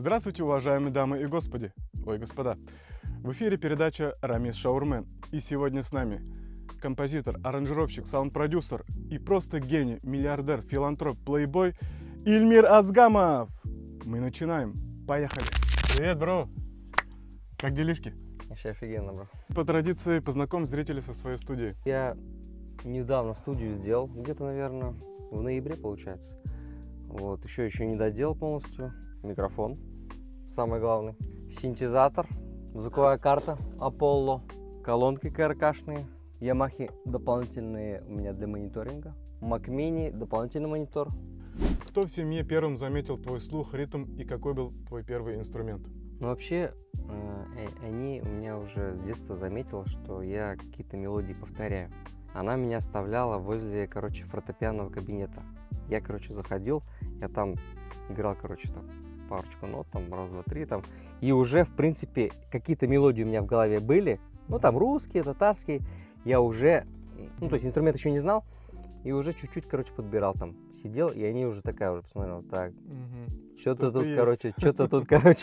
Здравствуйте, уважаемые дамы и господа. В эфире передача «Рамис Шаурмен». И сегодня с нами композитор, аранжировщик, саунд-продюсер и просто гений, миллиардер, филантроп, плейбой Ильмир Азгамов. Мы начинаем. Поехали. Привет, бро. Как делишки? Вообще офигенно, бро. По традиции познакомь зрителей со своей студией. Я недавно студию сделал, где-то, наверное, в ноябре, получается. Вот, еще не доделал полностью. Микрофон, самый главный. Синтезатор, звуковая карта Apollo, колонки КРКшные, Ямахи дополнительные у меня для мониторинга, Mac Mini дополнительный монитор. Кто в семье первым заметил твой слух, ритм и какой был твой первый инструмент? Ну, вообще, они у меня уже с детства заметила, что я какие-то мелодии повторяю. Она меня оставляла возле, фортепианного кабинета. Я, заходил, я там играл, там парочку нот, там раз, два, три, там. И уже, в принципе, какие-то мелодии у меня в голове были. Ну, там русские, татарские. Я уже, то есть инструмент еще не знал. И уже чуть-чуть, подбирал там. Сидел, и они уже уже посмотрел, так, что-то тут,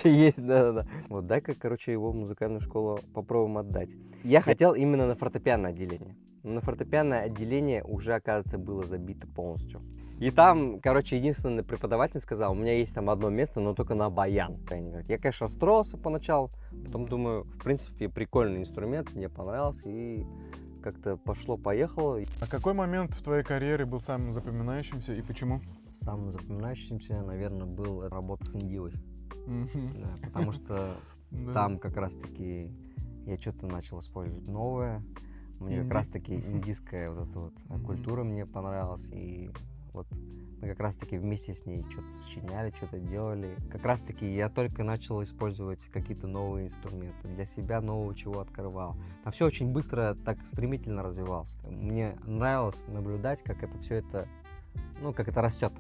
есть, да-да-да. Вот, дай-ка, его в музыкальную школу попробуем отдать. Я хотел именно на фортепианное отделение. Но на фортепианное отделение уже, оказывается, было забито полностью. И там, единственный преподаватель сказал, у меня есть там одно место, но только на баян. Я, конечно, расстроился поначалу, потом думаю, в принципе, прикольный инструмент, мне понравился, и как-то пошло-поехало. А какой момент в твоей карьере был самым запоминающимся и почему? Самым запоминающимся, наверное, был работа с индивой. Да, потому что там как раз-таки я что-то начал использовать новое. Мне как раз-таки индийская культура мне понравилась. И вот мы как раз-таки вместе с ней что-то сочиняли, что-то делали. Как раз-таки я только начал использовать какие-то новые инструменты. Для себя нового чего открывал. Там все очень быстро, так стремительно развивалось. Мне нравилось наблюдать, как это растет.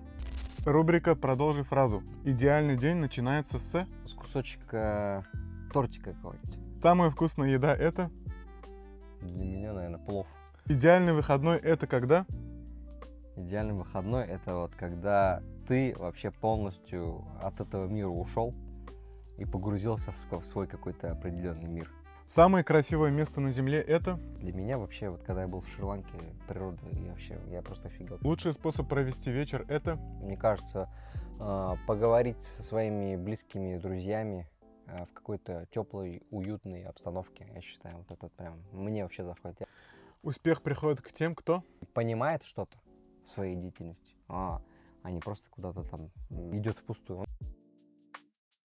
Рубрика «Продолжи фразу». Идеальный день начинается с кусочка тортика какого-нибудь. Самая вкусная еда – это? Для меня, наверное, плов. Идеальный выходной – это когда? Идеальный выходной – это когда ты вообще полностью от этого мира ушел и погрузился в свой какой-то определенный мир. Самое красивое место на Земле – это? Для меня вообще, когда я был в Шри-Ланке, природа, я просто офигел. Лучший способ провести вечер – это? Мне кажется, поговорить со своими близкими друзьями в какой-то теплой, уютной обстановке. Я считаю, это прям мне вообще заходит. Успех приходит к тем, кто понимает что-то в своей деятельности, а не просто куда-то там идет впустую.